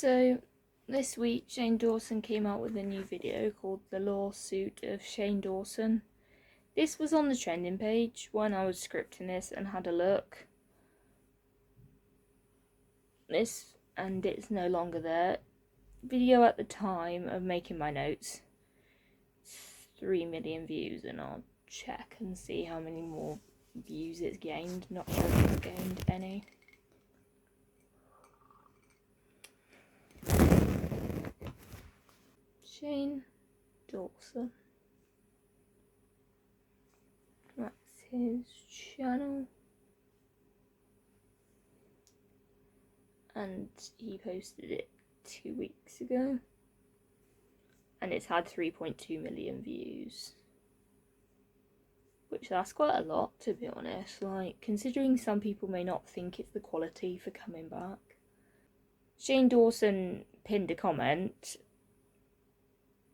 So this week Shane Dawson came out with a new video called The Lawsuit of Shane Dawson. This was on the trending page when I was scripting this and had a look. And it's no longer there. Video at the time of making my notes, 3 million views, and I'll check and see how many more views it's gained. Not sure if it's gained any. Shane Dawson. That's his channel. And he posted it 2 weeks ago. And it's had 3.2 million views. Which that's quite a lot, to be honest. Like, considering some people may not think it's the quality for coming back. Shane Dawson pinned a comment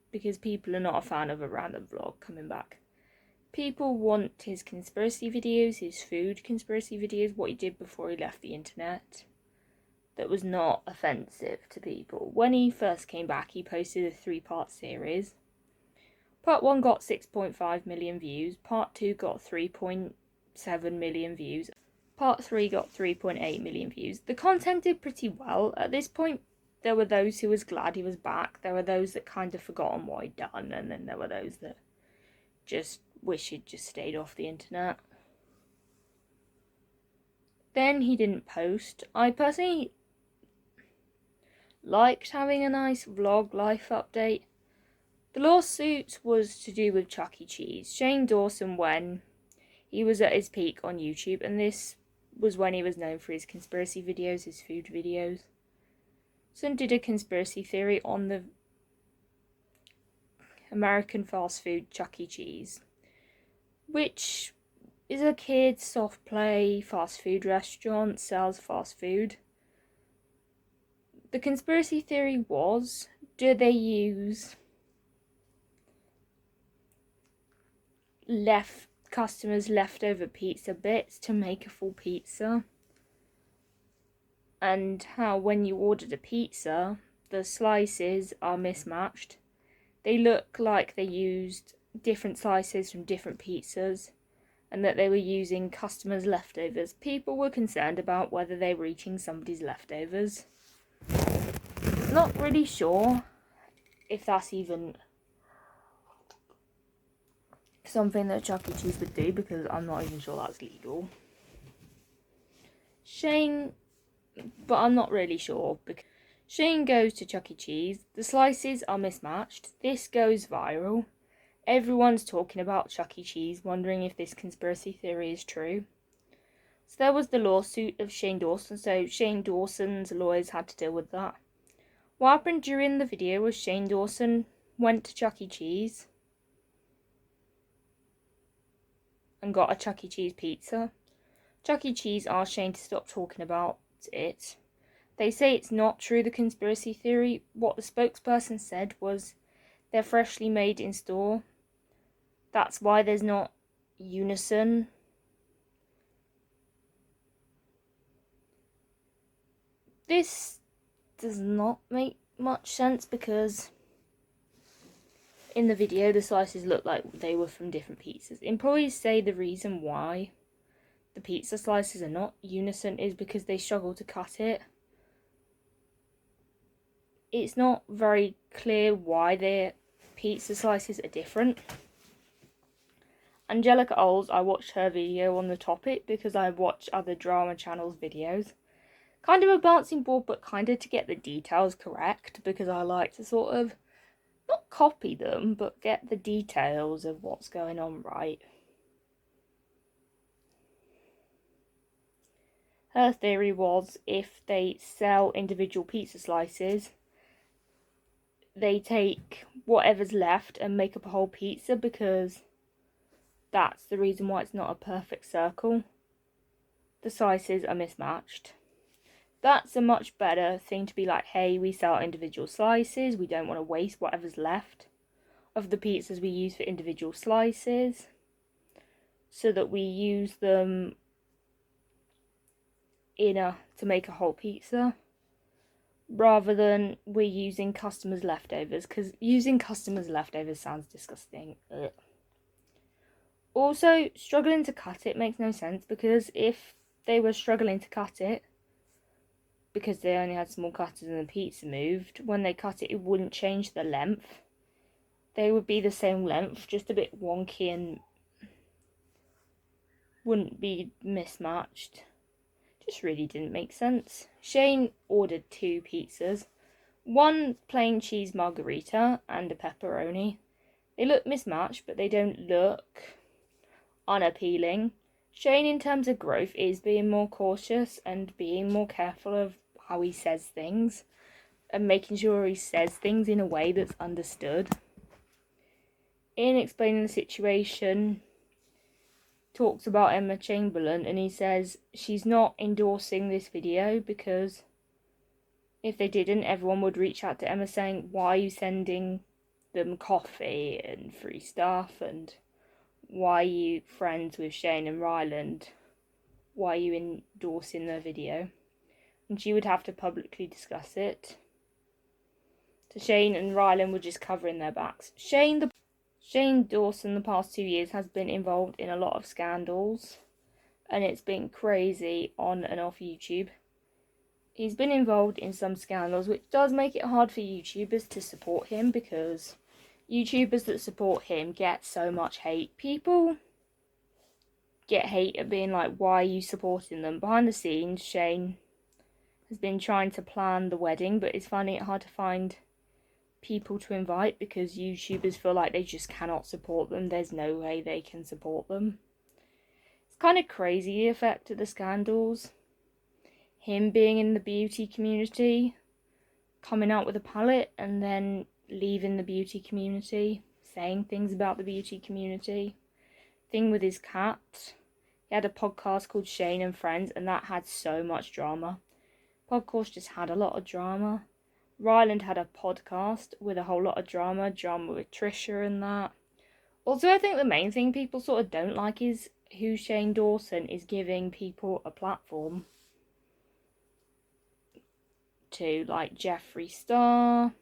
because people are not a fan of a random vlog coming back. People want his conspiracy videos, his food conspiracy videos, what he did before he left the internet. That was not offensive to people. When he first came back, he posted a 3-part series. Part 1 got 6.5 million views. Part 2 got 3.7 million views. Part 3 got 3.8 million views. The content did pretty well. At this point, there were those who was glad he was back. There were those that kind of forgotten what he'd done. And then there were those that just wish he'd just stayed off the internet. Then he didn't post. I personally liked having a nice vlog life update. The lawsuit was to do with Chuck E. Cheese. Shane Dawson, when he was at his peak on YouTube, and this was when he was known for his conspiracy videos, his food videos. Some did a conspiracy theory on the American fast food Chuck E. Cheese, which is a kids' soft play fast food restaurant, sells fast food. The conspiracy theory was, do they use customers' leftover pizza bits to make a full pizza? And how when you ordered a pizza, the slices are mismatched. They look like they used different slices from different pizzas, and that they were using customers' leftovers. People were concerned about whether they were eating somebody's leftovers. Not really sure if that's even something that Chuck E. Cheese would do, because I'm not even sure that's legal. But I'm not really sure. Because Shane goes to Chuck E. Cheese. The slices are mismatched. This goes viral. Everyone's talking about Chuck E. Cheese, wondering if this conspiracy theory is true. So there was the lawsuit of Shane Dawson. So Shane Dawson's lawyers had to deal with that. What happened during the video was Shane Dawson went to Chuck E. Cheese and got a Chuck E. Cheese pizza. Chuck E. Cheese asked Shane to stop talking about it. They say it's not true, the conspiracy theory. What the spokesperson said was they're freshly made in store. That's why there's not unison. This does not make much sense because in the video the slices look like they were from different pizzas. Employees say the reason why the pizza slices are not unison is because they struggle to cut it. It's not very clear why their pizza slices are different. Angelika, I watched her video on the topic because I watch other drama channels' videos. Kind of a bouncing ball, but kind of to get the details correct, because I like to sort of not copy them, but get the details of what's going on right. Her theory was if they sell individual pizza slices, they take whatever's left and make up a whole pizza, because that's the reason why it's not a perfect circle. The slices are mismatched. That's a much better thing to be like, hey, we sell individual slices, we don't want to waste whatever's left of the pizzas we use for individual slices, so that we use them to make a whole pizza. rather than we're using customers' leftovers, because using customers' leftovers sounds disgusting. Ugh. Also, struggling to cut it makes no sense, because if they were struggling to cut it because they only had small cutters and the pizza moved, when they cut it, it wouldn't change the length. They would be the same length, just a bit wonky and wouldn't be mismatched. Just really didn't make sense. Shane ordered 2 pizzas, one plain cheese margherita and a pepperoni. They look mismatched, but they don't look unappealing. Shane, in terms of growth, is being more cautious and being more careful of how he says things and making sure he says things in a way that's understood. In explaining the situation, talks about Emma Chamberlain, and he says she's not endorsing this video because if they didn't, everyone would reach out to Emma saying, why are you sending them coffee and free stuff, and why are you friends with Shane and Ryland? Why are you endorsing their video? And she would have to publicly discuss it. So Shane and Ryland were just covering their backs. Shane Dawson the past 2 years has been involved in a lot of scandals, and it's been crazy on and off YouTube. He's been involved in some scandals, which does make it hard for YouTubers to support him, because YouTubers that support him get so much hate. People get hate at being like, why are you supporting them? Behind the scenes, Shane has been trying to plan the wedding, but is finding it hard to find people to invite because YouTubers feel like they just cannot support them. There's no way they can support them. It's kind of crazy, the effect of the scandals. Him being in the beauty community, coming out with a palette, and then leaving the beauty community, saying things about the beauty community. Thing with his cat. He had a podcast called Shane and Friends, and that had so much drama. Podcast just had a lot of drama. Ryland had a podcast with a whole lot of drama with Trisha and that. Also, I think the main thing people sort of don't like is who Shane Dawson is giving people a platform to, like Jeffree Star,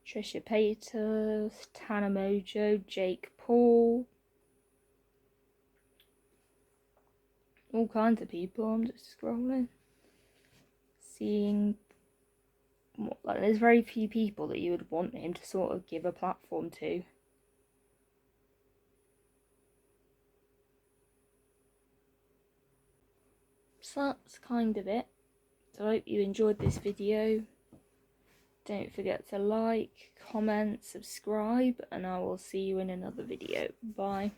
Trisha Paytas, Tana Mojo, Jake Paul, all kinds of people. I'm just scrolling, seeing like there's very few people that you would want him to sort of give a platform to. So that's kind of it. So I hope you enjoyed this video. Don't forget to like, comment, subscribe, and I will see you in another video. Bye.